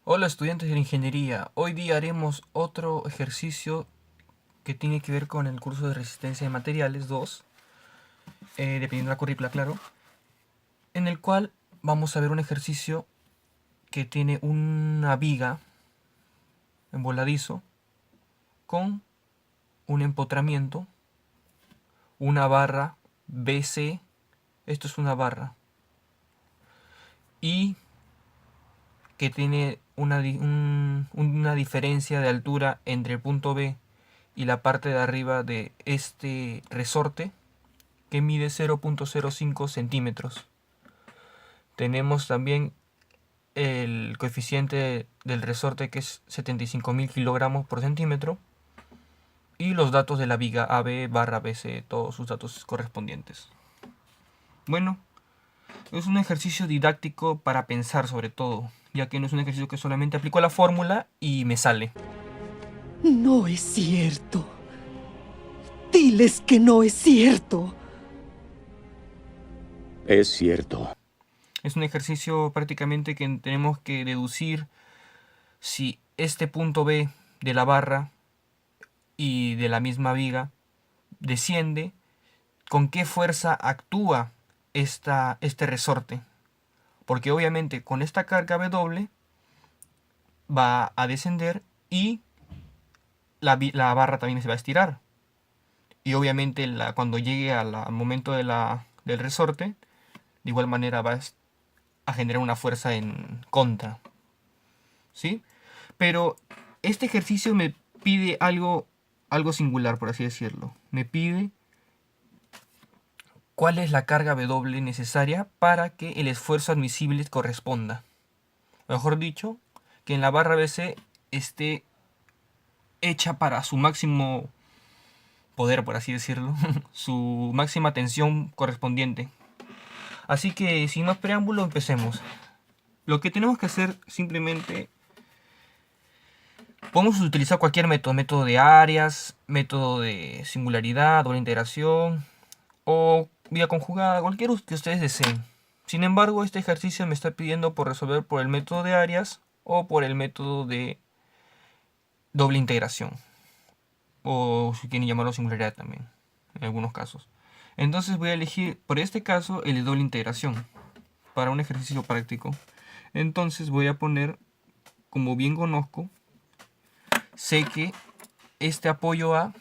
Hola estudiantes de la ingeniería, hoy día haremos otro ejercicio que tiene que ver con el curso de resistencia de materiales 2, dependiendo de la currícula, claro, en el cual vamos a ver un ejercicio que tiene una viga en voladizo con un empotramiento, una barra BC, esto es una barra, y que tiene una diferencia de altura entre el punto B y la parte de arriba de este resorte, que mide 0.05 centímetros. Tenemos también el coeficiente del resorte, que es 75.000 kilogramos por centímetro, y los datos de la viga AB barra BC, todos sus datos correspondientes. Bueno, es un ejercicio didáctico para pensar sobre todo, ya que no es un ejercicio que solamente aplico la fórmula y me sale. No es cierto. Diles que no es cierto. Es cierto. Es un ejercicio prácticamente que tenemos que deducir si este punto B de la barra y de la misma viga desciende, con qué fuerza actúa este resorte. Porque obviamente con esta carga W va a descender y la barra también se va a estirar. Y obviamente cuando llegue al momento del resorte, de igual manera va a generar una fuerza en contra. ¿Sí? Pero este ejercicio me pide algo singular, por así decirlo. Me pide cuál es la carga W necesaria para que el esfuerzo admisible corresponda. Mejor dicho, que en la barra BC esté hecha para su máximo poder, por así decirlo, su máxima tensión correspondiente. Así que sin más preámbulo, empecemos. Lo que tenemos que hacer simplemente, podemos utilizar cualquier método de áreas, método de singularidad, doble integración o vía conjugada, cualquiera que ustedes deseen. Sin embargo, este ejercicio me está pidiendo por resolver por el método de áreas o por el método de doble integración, o si quieren llamarlo singularidad también, en algunos casos. Entonces voy a elegir por este caso el de doble integración para un ejercicio práctico. Entonces voy a poner, como bien conozco, sé que este apoyo A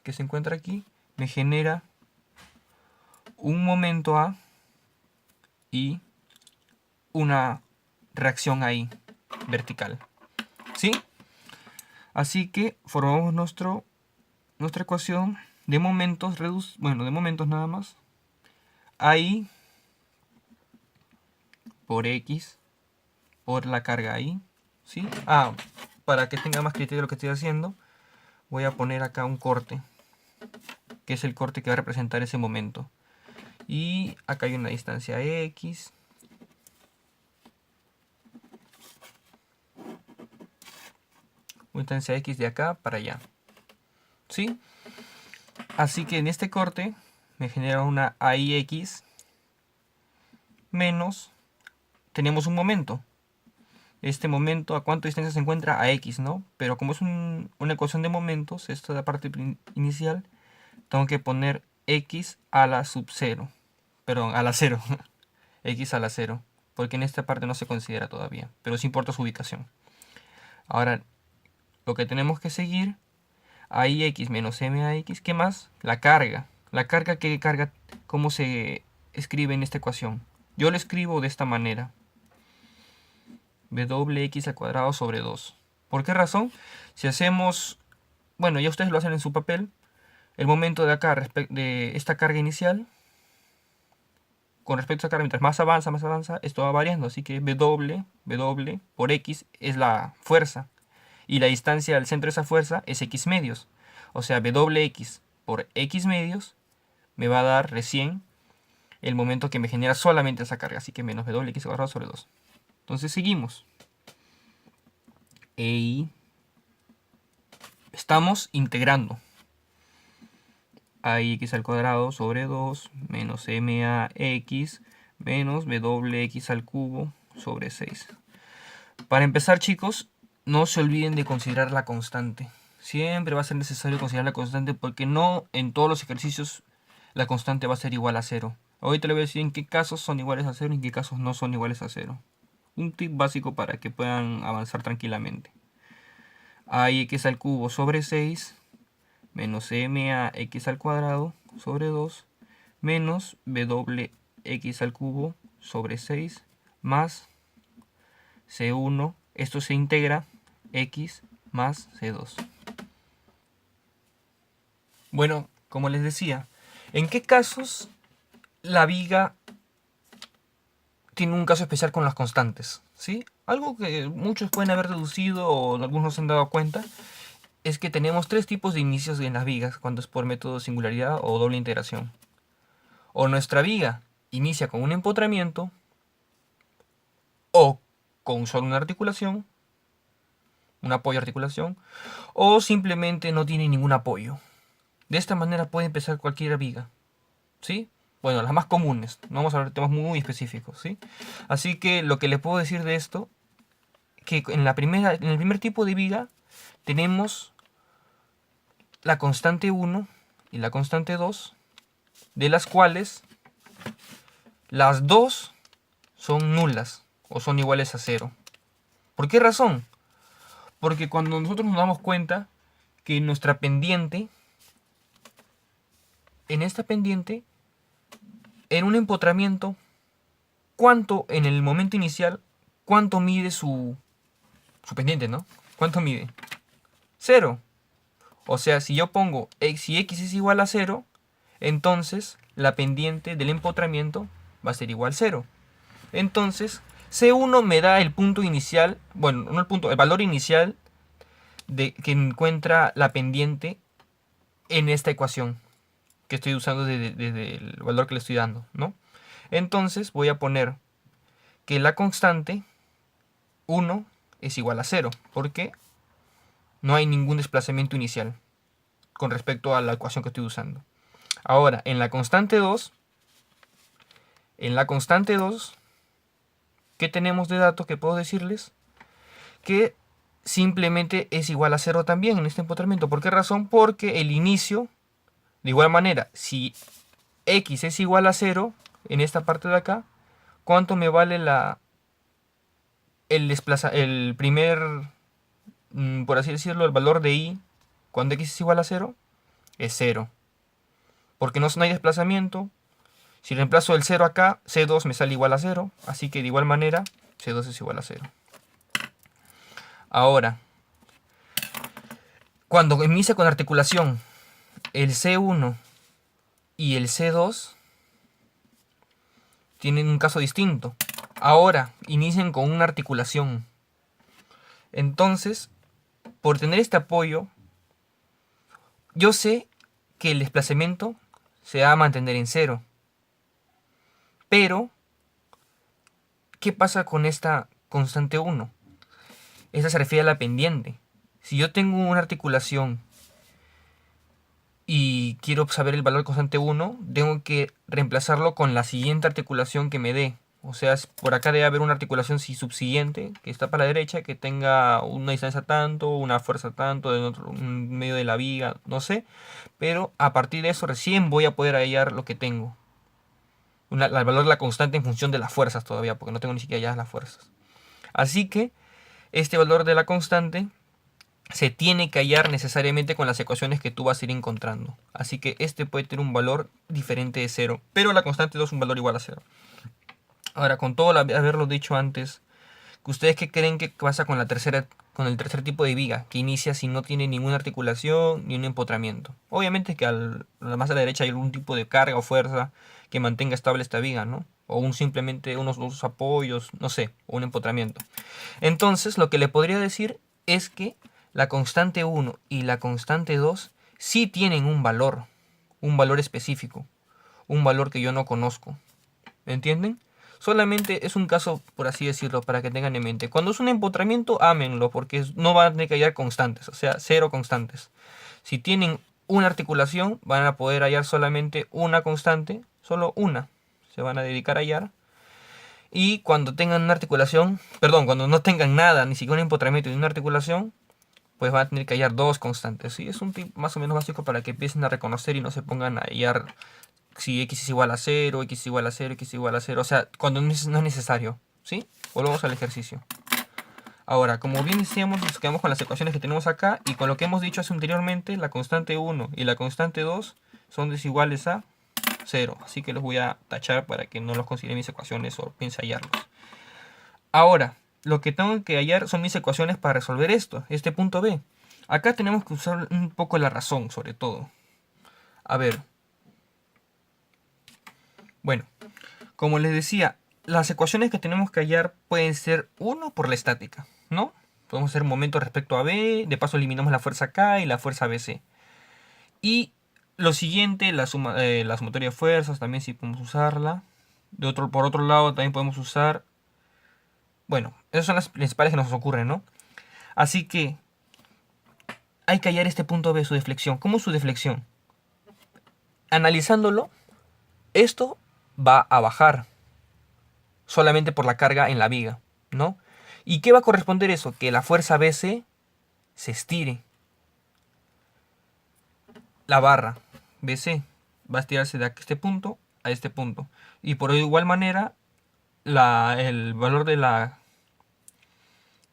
que se encuentra aquí, me genera un momento A y una reacción ahí vertical. ¿Sí? Así que formamos nuestra ecuación de momentos, de momentos nada más. Ahí por X por la carga ahí. ¿Sí? Para que tenga más criterio de lo que estoy haciendo, voy a poner acá un corte, que es el corte que va a representar ese momento. Y acá hay una distancia X. Una distancia X de acá para allá. ¿Sí? Así que en este corte me genera una AIX menos, tenemos un momento. Este momento, ¿a cuánta distancia se encuentra? A X, ¿no? Pero como es una ecuación de momentos, esta es la parte inicial, tengo que poner X a la sub 0. Perdón, a la 0. X a la 0. Porque en esta parte no se considera todavía. Pero sí importa su ubicación. Ahora, lo que tenemos que seguir, AIX menos MAX, ¿qué más? La carga. La carga que carga, ¿cómo se escribe en esta ecuación? Yo lo escribo de esta manera. WX al cuadrado sobre 2. ¿Por qué razón? Si hacemos, bueno, ya ustedes lo hacen en su papel, el momento de acá, de esta carga inicial, con respecto a esa carga, mientras más avanza, esto va variando. Así que W por X es la fuerza. Y la distancia al centro de esa fuerza es X medios. O sea, WX por X medios me va a dar recién el momento que me genera solamente esa carga. Así que menos WX cuadrado sobre 2. Entonces seguimos. Y estamos integrando. AX al cuadrado sobre 2 menos MAX menos BWX al cubo sobre 6. Para empezar, chicos, no se olviden de considerar la constante. Siempre va a ser necesario considerar la constante porque no en todos los ejercicios la constante va a ser igual a 0. Ahorita le voy a decir en qué casos son iguales a 0 y en qué casos no son iguales a 0. Un tip básico para que puedan avanzar tranquilamente. AX al cubo sobre 6 menos MAX al cuadrado sobre 2 menos BWX al cubo sobre 6 más C1, esto se integra, X más C2. Bueno, como les decía, ¿en qué casos la viga tiene un caso especial con las constantes? ¿Sí? Algo que muchos pueden haber deducido o algunos se han dado cuenta es que tenemos tres tipos de inicios en las vigas cuando es por método de singularidad o doble integración. O nuestra viga inicia con un empotramiento o con solo una articulación, un apoyo a articulación, o simplemente no tiene ningún apoyo. De esta manera puede empezar cualquier viga, ¿sí? Bueno, las más comunes, no vamos a hablar de temas muy específicos, ¿sí? Así que lo que les puedo decir de esto, que en el primer tipo de viga tenemos la constante 1 y la constante 2, de las cuales las dos son nulas o son iguales a 0. ¿Por qué razón? Porque cuando nosotros nos damos cuenta que nuestra pendiente, en esta pendiente, en un empotramiento, ¿cuánto en el momento inicial, cuánto mide su pendiente, ¿no? ¿Cuánto mide? 0. O sea, si yo pongo, si X es igual a 0, entonces la pendiente del empotramiento va a ser igual a 0. Entonces, C1 me da el punto inicial, bueno, no el punto, el valor inicial de que encuentra la pendiente en esta ecuación que estoy usando desde el valor que le estoy dando, ¿no? Entonces voy a poner que la constante 1 es igual a 0, porque no hay ningún desplazamiento inicial con respecto a la ecuación que estoy usando. Ahora, en la constante 2, ¿qué tenemos de datos que puedo decirles? Que simplemente es igual a 0 también en este empotramiento. ¿Por qué razón? Porque el inicio, de igual manera, si X es igual a 0, en esta parte de acá, ¿cuánto me vale el primer, por así decirlo, el valor de Y cuando X es igual a 0? Es 0. Porque no hay desplazamiento. Si reemplazo el 0 acá, C2 me sale igual a 0. Así que de igual manera, C2 es igual a 0. Ahora, cuando inicia con articulación el C1 y el C2 tienen un caso distinto. Ahora inician con una articulación. Entonces, por tener este apoyo, yo sé que el desplazamiento se va a mantener en 0. Pero, ¿qué pasa con esta constante 1? Esta se refiere a la pendiente. Si yo tengo una articulación y quiero saber el valor constante 1, tengo que reemplazarlo con la siguiente articulación que me dé. O sea, por acá debe haber una articulación subsiguiente que está para la derecha, que tenga una distancia tanto, una fuerza tanto, en medio de la viga, no sé. Pero a partir de eso recién voy a poder hallar lo que tengo. El valor de la constante en función de las fuerzas todavía, porque no tengo ni siquiera ya las fuerzas. Así que este valor de la constante se tiene que hallar necesariamente con las ecuaciones que tú vas a ir encontrando. Así que este puede tener un valor diferente de 0, pero la constante 2 es un valor igual a 0. Ahora, con todo haberlo dicho antes, ¿ustedes qué creen que pasa con con el tercer tipo de viga, que inicia si no tiene ninguna articulación ni un empotramiento. Obviamente que más a la derecha hay algún tipo de carga o fuerza que mantenga estable esta viga, ¿no? O simplemente unos apoyos, no sé, o un empotramiento. Entonces, lo que le podría decir es que la constante 1 y la constante 2 sí tienen un valor específico, un valor que yo no conozco. ¿Entienden? Solamente es un caso, por así decirlo, para que tengan en mente. Cuando es un empotramiento, ámenlo, porque no van a tener que hallar constantes, o sea, cero constantes. Si tienen una articulación, van a poder hallar solamente una constante, solo una. Se van a dedicar a hallar. Y cuando tengan una articulación, perdón, cuando no tengan nada, ni siquiera un empotramiento ni una articulación, pues van a tener que hallar dos constantes. ¿Sí? Es un tip más o menos básico para que empiecen a reconocer y no se pongan a hallar si x es igual a 0, x es igual a 0, x es igual a 0. O sea, cuando no es necesario. ¿Sí? Volvemos al ejercicio. Ahora, como bien decíamos, nos quedamos con las ecuaciones que tenemos acá. Y con lo que hemos dicho anteriormente, la constante 1 y la constante 2 son desiguales a 0. Así que los voy a tachar para que no los consideren mis ecuaciones o piense hallarlos. Ahora, lo que tengo que hallar son mis ecuaciones para resolver esto, este punto B. Acá tenemos que usar un poco la razón, sobre todo. A ver. Bueno, como les decía, las ecuaciones que tenemos que hallar pueden ser, uno, por la estática, ¿no? Podemos hacer momento respecto a B, de paso eliminamos la fuerza K y la fuerza BC. Y lo siguiente, la sumatoria de fuerzas, también sí podemos usarla. Por otro lado, también podemos usar... Bueno, esas son las principales que nos ocurren, ¿no? Así que hay que hallar este punto B, su deflexión. ¿Cómo es su deflexión? Analizándolo, esto va a bajar solamente por la carga en la viga, ¿no? ¿Y qué va a corresponder eso? Que la fuerza BC se estire. La barra BC va a estirarse de este punto a este punto. Y por igual manera, el valor de la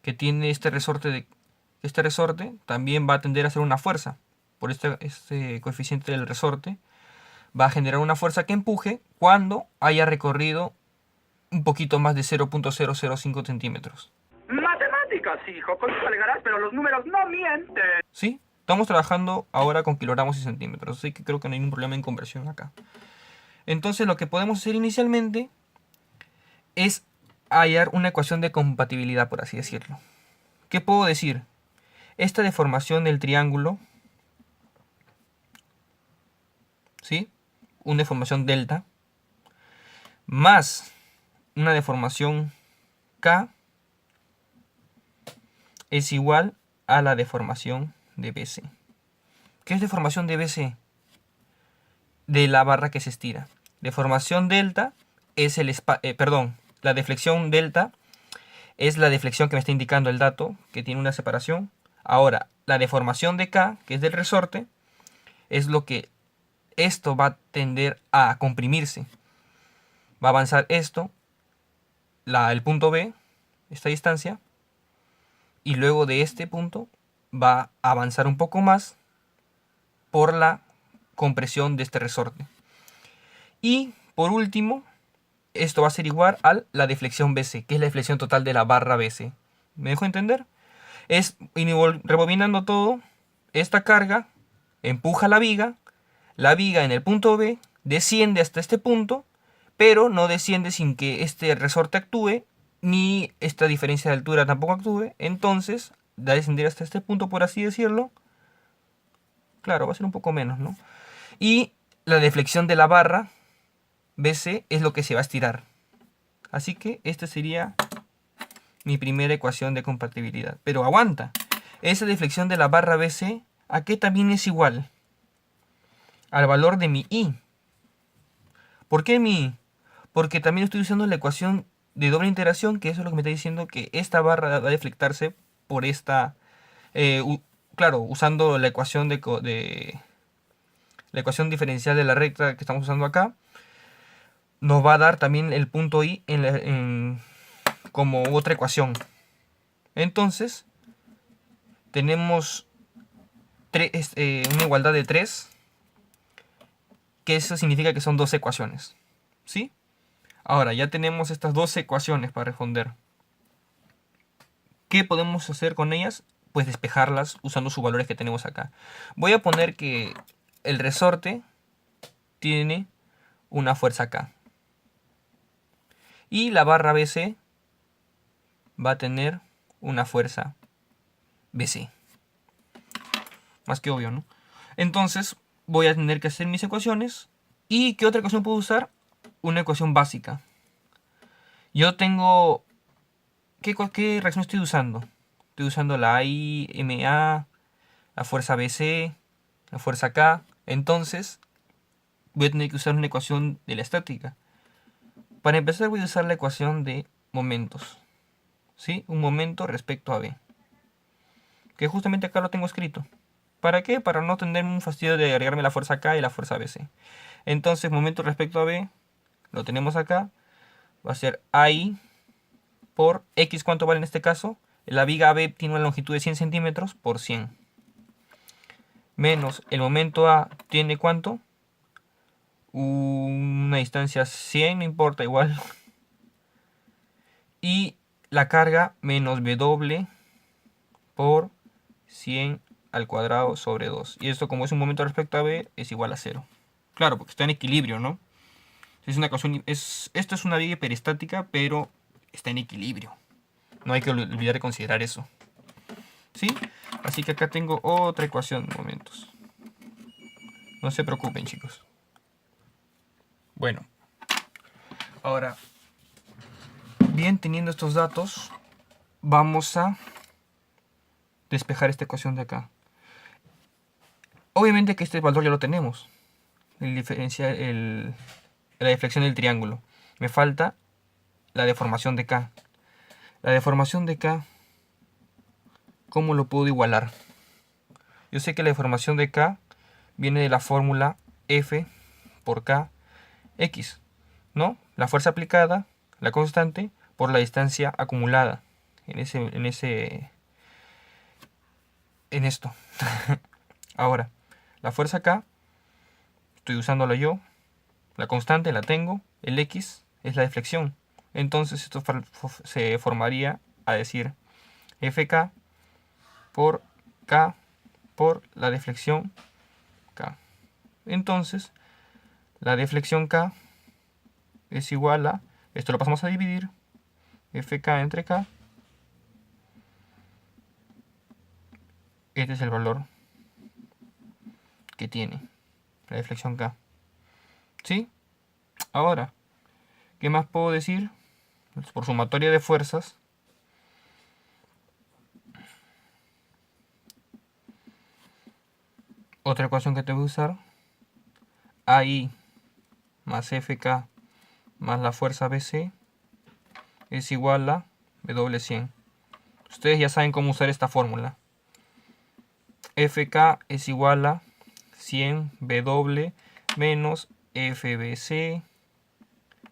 que tiene este resorte también va a tender a ser una fuerza. Por este coeficiente del resorte va a generar una fuerza que empuje cuando haya recorrido un poquito más de 0.005 centímetros. Matemáticas, hijo, con eso alegarás, pero los números no mienten. ¿Sí? Estamos trabajando ahora con kilogramos y centímetros, así que creo que no hay ningún problema en conversión acá. Entonces lo que podemos hacer inicialmente es hallar una ecuación de compatibilidad, por así decirlo. ¿Qué puedo decir? Esta deformación del triángulo, ¿sí? Una deformación delta, más una deformación K, es igual a la deformación de BC. ¿Qué es deformación de BC? De la barra que se estira. Deformación delta es la deflexión delta es la deflexión que me está indicando el dato, que tiene una separación. Ahora, la deformación de K, que es del resorte, es lo que esto va a tender a comprimirse. Va a avanzar esto, el punto B, esta distancia, y luego de este punto va a avanzar un poco más por la compresión de este resorte. Y por último, esto va a ser igual a la deflexión BC, que es la deflexión total de la barra BC. ¿Me dejo entender? Rebobinando todo, esta carga empuja la viga en el punto B desciende hasta este punto, pero no desciende sin que este resorte actúe, ni esta diferencia de altura tampoco actúe. Entonces, va a descender hasta este punto, por así decirlo. Claro, va a ser un poco menos, ¿no? Y la deflexión de la barra BC es lo que se va a estirar. Así que esta sería mi primera ecuación de compatibilidad. Pero aguanta. Esa deflexión de la barra BC, ¿a qué también es igual? Al valor de mi I. ¿Por qué mi I? Porque también estoy usando la ecuación de doble integración, que eso es lo que me está diciendo que esta barra va a deflectarse por esta... claro, usando la ecuación la ecuación diferencial de la recta que estamos usando acá, nos va a dar también el punto I como otra ecuación. Entonces, tenemos una igualdad de 3, que eso significa que son dos ecuaciones. ¿Sí? Ahora, ya tenemos estas dos ecuaciones para responder. ¿Qué podemos hacer con ellas? Pues despejarlas usando sus valores que tenemos acá. Voy a poner que el resorte tiene una fuerza K. Y la barra BC va a tener una fuerza BC. Más que obvio, ¿no? Entonces voy a tener que hacer mis ecuaciones. ¿Y qué otra ecuación puedo usar? Una ecuación básica. Yo tengo... ¿Qué reacción estoy usando? Estoy usando la IMA, la fuerza BC, la fuerza K. Entonces voy a tener que usar una ecuación de la estática. Para empezar voy a usar la ecuación de momentos. ¿Sí? Un momento respecto a B. Que justamente acá lo tengo escrito. ¿Para qué? Para no tener un fastidio de agregarme la fuerza K y la fuerza BC. Entonces, momento respecto a B, lo tenemos acá. Va a ser AI por X, ¿cuánto vale en este caso? La viga B tiene una longitud de 100 centímetros por 100. Menos el momento A tiene ¿cuánto? Una distancia 100, no importa, igual. Y la carga menos W por 100 al cuadrado sobre 2. Y esto, como es un momento respecto a B, es igual a 0. Claro, porque está en equilibrio, ¿no? Es una ecuación, esto es una viga hiperestática, pero está en equilibrio. No hay que olvidar de considerar eso. ¿Sí? Así que acá tengo otra ecuación de momentos. No se preocupen, chicos. Bueno. Ahora, bien, teniendo estos datos, vamos a despejar esta ecuación de acá. Obviamente que este valor ya lo tenemos. La deflexión del triángulo. Me falta la deformación de K. La deformación de K, ¿cómo lo puedo igualar? Yo sé que la deformación de K viene de la fórmula F por K X, ¿no? La fuerza aplicada, la constante, por la distancia acumulada en esto. Ahora, la fuerza K, estoy usándola yo. La constante la tengo. El X es la deflexión. Entonces esto se formaría a decir FK por K por la deflexión K. Entonces, la deflexión K es igual a, esto lo pasamos a dividir, FK entre K. Este es el valor que tiene la deflexión K. ¿Sí? Ahora, ¿qué más puedo decir? Pues por sumatoria de fuerzas, otra ecuación que tengo que usar, AI más FK más la fuerza BC es igual a W100. Ustedes ya saben cómo usar esta fórmula. FK es igual a 100 W menos FBC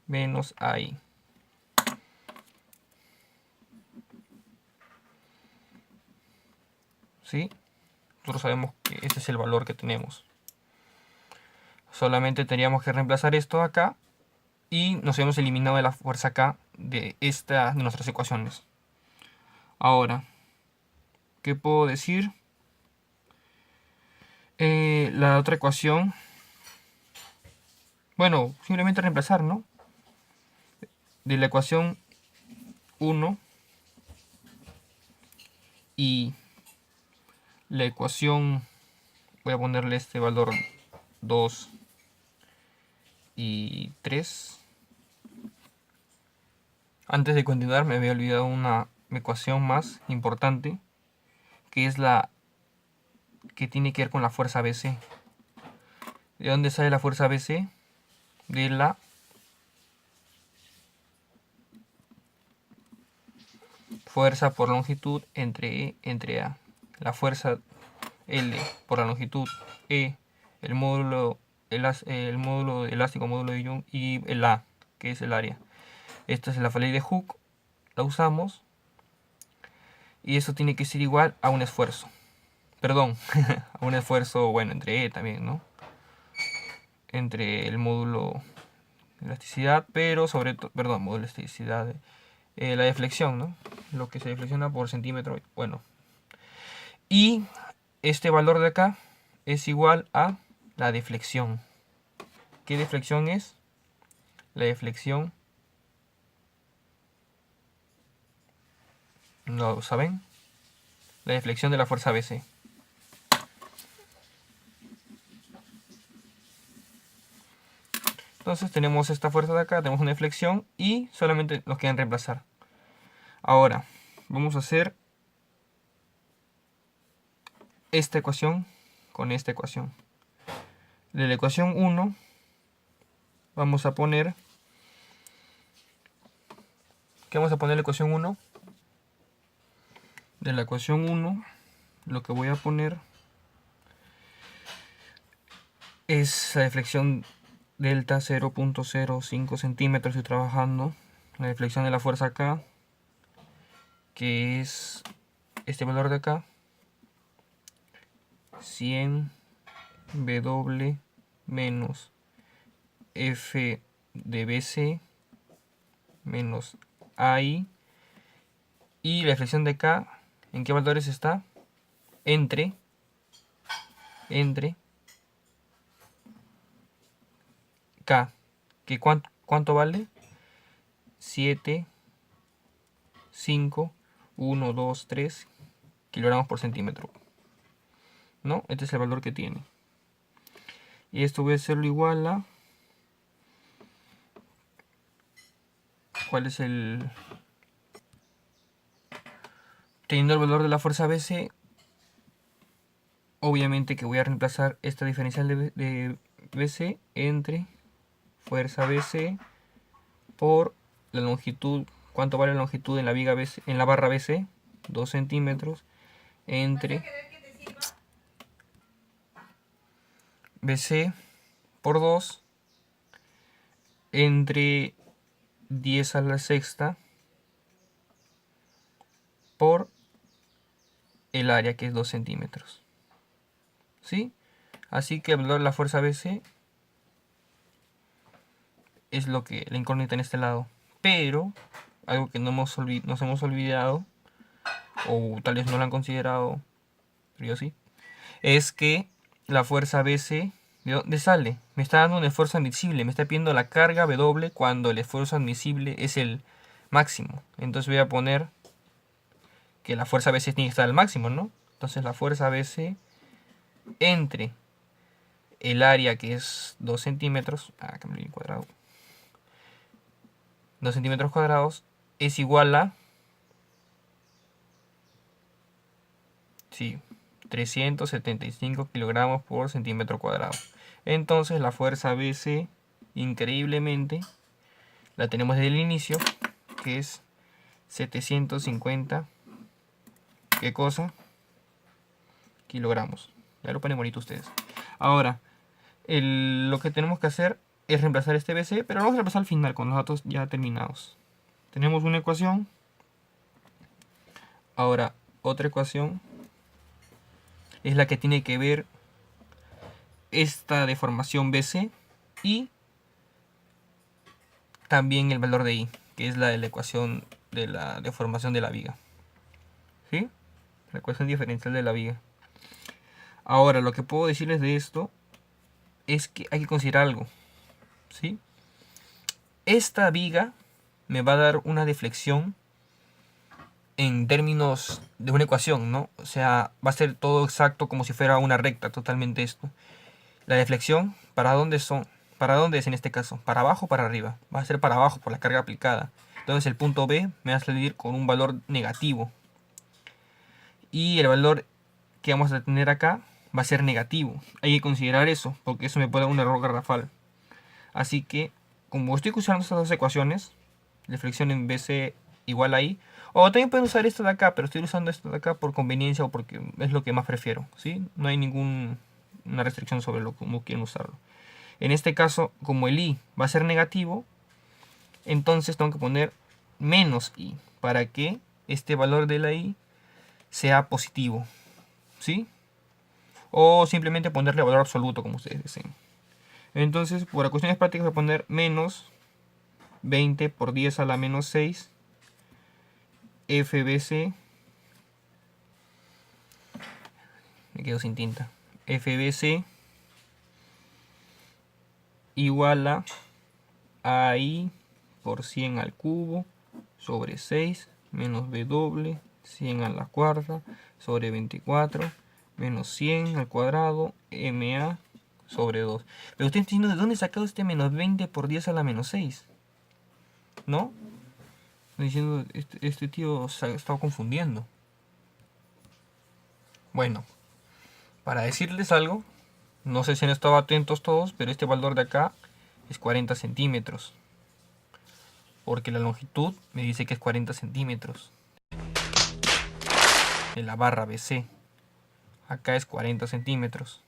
menos AI. ¿Sí? Nosotros sabemos que ese es el valor que tenemos. Solamente teníamos que reemplazar esto acá y nos hemos eliminado de la fuerza K de nuestras ecuaciones. Ahora, ¿qué puedo decir? La otra ecuación, bueno, simplemente reemplazar, ¿no? De la ecuación 1 y la ecuación, voy a ponerle este valor 2 y 3. Antes de continuar me había olvidado una ecuación más importante, que es la que tiene que ver con la fuerza BC. ¿De dónde sale la fuerza BC? De la fuerza por longitud entre E entre A. La fuerza L por la longitud E, el módulo elástico, módulo de Young, y el A, que es el área. Esta es la ley de Hooke, la usamos. Y eso tiene que ser igual a un esfuerzo. Perdón, a un esfuerzo, bueno, entre E también, ¿no? Entre el módulo de elasticidad, pero sobre todo, perdón, módulo de elasticidad, la deflexión, ¿no? lo que se deflexiona por centímetro. Bueno, y este valor de acá es igual a la deflexión. ¿Qué deflexión es? La deflexión, ¿lo saben? La deflexión de la fuerza BC. Entonces tenemos esta fuerza de acá, tenemos una deflexión y solamente nos quedan reemplazar. Ahora, vamos a hacer esta ecuación con esta ecuación. De la ecuación 1 vamos a poner... ¿Qué vamos a poner en la ecuación 1? De la ecuación 1 lo que voy a poner es la deflexión delta 0.05 centímetros. Estoy trabajando la deflexión de la fuerza acá, que es este valor de acá, 100 W menos F de BC menos AI, y la deflexión de acá, ¿en qué valores está? Entre K, que ¿cuánto vale? 7, 5, 1, 2, 3 kilogramos por centímetro, ¿no? Este es el valor que tiene. Y esto voy a hacerlo igual a... ¿Cuál es el...? Teniendo el valor de la fuerza BC, obviamente que voy a reemplazar esta diferencial de BC entre fuerza BC por la longitud. ¿Cuánto vale la longitud en la viga BC, en la barra BC? 2 centímetros entre BC por 2 entre 10 a la sexta por el área, que es 2 centímetros. ¿Sí? Así que el valor de la fuerza BC es lo que la incógnita en este lado. Pero algo que nos hemos olvidado, o tal vez no lo han considerado, pero yo sí, es que la fuerza BC, ¿de dónde sale? Me está dando un esfuerzo admisible, me está pidiendo la carga W cuando el esfuerzo admisible es el máximo. Entonces voy a poner que la fuerza BC tiene que estar al máximo, ¿no? Entonces la fuerza BC entre el área, que es 2 centímetros, que me lo cuadrado, 2 centímetros cuadrados, es igual a 375 kilogramos por centímetro cuadrado. Entonces la fuerza BC, increíblemente, la tenemos desde el inicio, que es 750, ¿qué cosa? Kilogramos. Ya lo ponen bonito ustedes. Ahora, lo que tenemos que hacer es reemplazar este BC, pero lo vamos a reemplazar al final, con los datos ya terminados. Tenemos una ecuación. Ahora, otra ecuación es la que tiene que ver esta deformación BC y también el valor de I, que es la de la ecuación de la deformación de la viga. ¿Sí? La ecuación diferencial de la viga. Ahora, lo que puedo decirles de esto es que hay que considerar algo. ¿Sí? Esta viga me va a dar una deflexión en términos de una ecuación, ¿no? O sea, va a ser todo exacto como si fuera una recta, totalmente esto. La deflexión, ¿para dónde son? ¿Para dónde es en este caso? ¿Para abajo o para arriba? Va a ser para abajo por la carga aplicada. Entonces el punto B me va a salir con un valor negativo. Y el valor que vamos a tener acá va a ser negativo. Hay que considerar eso, porque eso me puede dar un error garrafal. Así que, como estoy usando estas dos ecuaciones, deflexión en BC igual a I, o también pueden usar esta de acá, pero estoy usando esta de acá por conveniencia o porque es lo que más prefiero, ¿sí? No hay ninguna restricción sobre cómo quieren usarlo. En este caso, como el I va a ser negativo, entonces tengo que poner menos I para que este valor de la I sea positivo, ¿sí? O simplemente ponerle valor absoluto, como ustedes deseen. Entonces, por cuestiones prácticas voy a poner menos 20 por 10 a la menos 6 FBC, me quedo sin tinta, FBC igual a AI por 100 al cubo sobre 6 menos B doble 100 a la cuarta sobre 24 menos 100 al cuadrado MA sobre 2. Pero ustedes están diciendo, ¿de dónde he sacado este menos 20 por 10 a la menos 6? ¿No? Estoy diciendo, este tío se ha estado confundiendo. Bueno, para decirles algo, no sé si han estado atentos todos, pero este valor de acá es 40 centímetros. Porque la longitud me dice que es 40 centímetros. En la barra BC. Acá es 40 centímetros.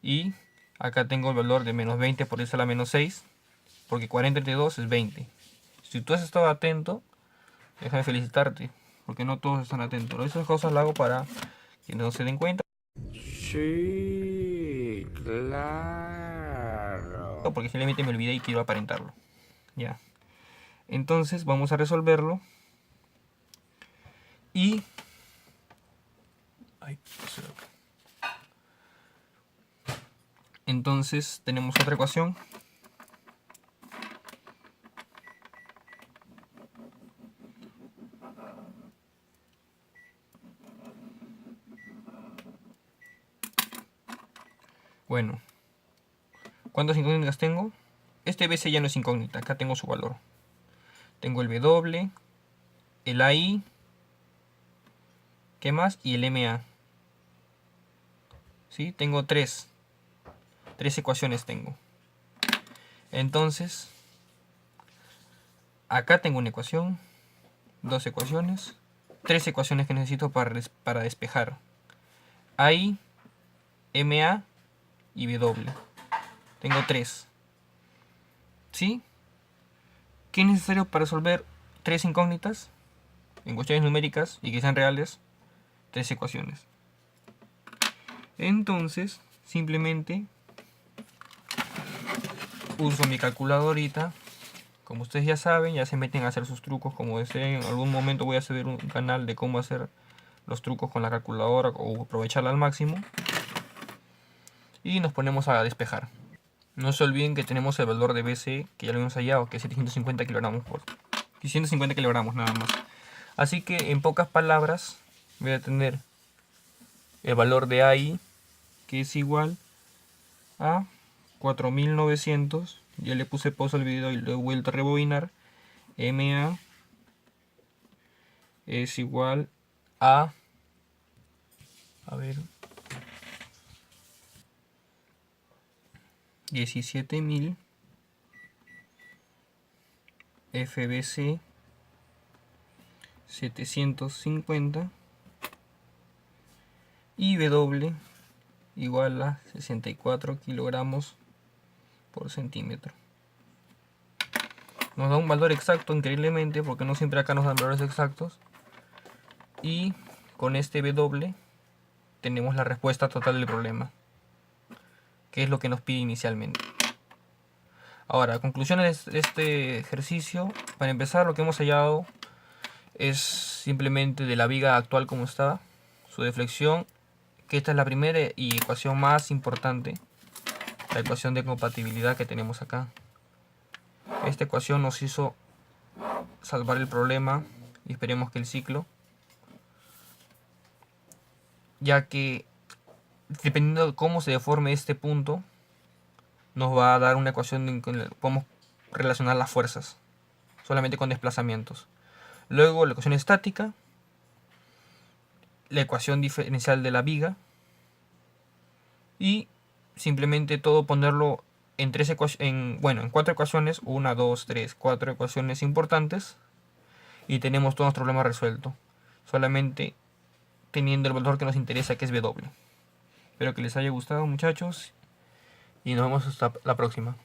Y acá tengo el valor de menos 20 por 10 a la menos 6. Porque 40 entre 2 es 20. Si tú has estado atento, déjame felicitarte. Porque no todos están atentos. Esas cosas las hago para que no se den cuenta. Sí, claro. Porque simplemente me olvidé y quiero aparentarlo. Ya. Entonces vamos a resolverlo. Y... ay, entonces tenemos otra ecuación. Bueno, ¿cuántas incógnitas tengo? Este BC ya no es incógnita, acá tengo su valor. Tengo el W, el AI, ¿qué más? Y el MA. ¿Sí? Tengo tres ecuaciones tengo. Entonces, acá tengo una ecuación, dos ecuaciones, tres ecuaciones que necesito para despejar. AI, MA y W. Tengo tres. ¿Sí? ¿Qué es necesario para resolver tres incógnitas? En cuestiones numéricas y que sean reales, tres ecuaciones. Entonces, simplemente uso mi calculadorita. Como ustedes ya saben, ya se meten a hacer sus trucos como deseen. En algún momento voy a subir un canal de cómo hacer los trucos con la calculadora o aprovecharla al máximo. Y nos ponemos a despejar. No se olviden que tenemos el valor de BC, que ya lo hemos hallado, que es 750 kilogramos por 150 kilogramos nada más. Así que en pocas palabras voy a tener el valor de AI, que es igual a 4900. Ya le puse pausa al video y lo he vuelto a rebobinar. MA es igual a ver, 17.000 FBC 750 y W igual a 64 kilogramos por centímetro. Nos da un valor exacto increíblemente, porque no siempre acá nos dan valores exactos. Y con este W tenemos la respuesta total del problema, que es lo que nos pide inicialmente. Ahora, conclusiones de este ejercicio. Para empezar, lo que hemos hallado es simplemente de la viga actual como está, su deflexión, que esta es la primera y ecuación más importante, la ecuación de compatibilidad que tenemos acá. Esta ecuación nos hizo salvar el problema y esperemos que el ciclo, ya que dependiendo de cómo se deforme este punto, nos va a dar una ecuación en que podemos relacionar las fuerzas solamente con desplazamientos. Luego la ecuación estática, la ecuación diferencial de la viga, y simplemente todo ponerlo en cuatro ecuaciones, 1, 2, 3, 4 ecuaciones importantes, y tenemos todo nuestro problema resuelto, solamente teniendo el valor que nos interesa, que es W. Espero que les haya gustado, muchachos, y nos vemos hasta la próxima.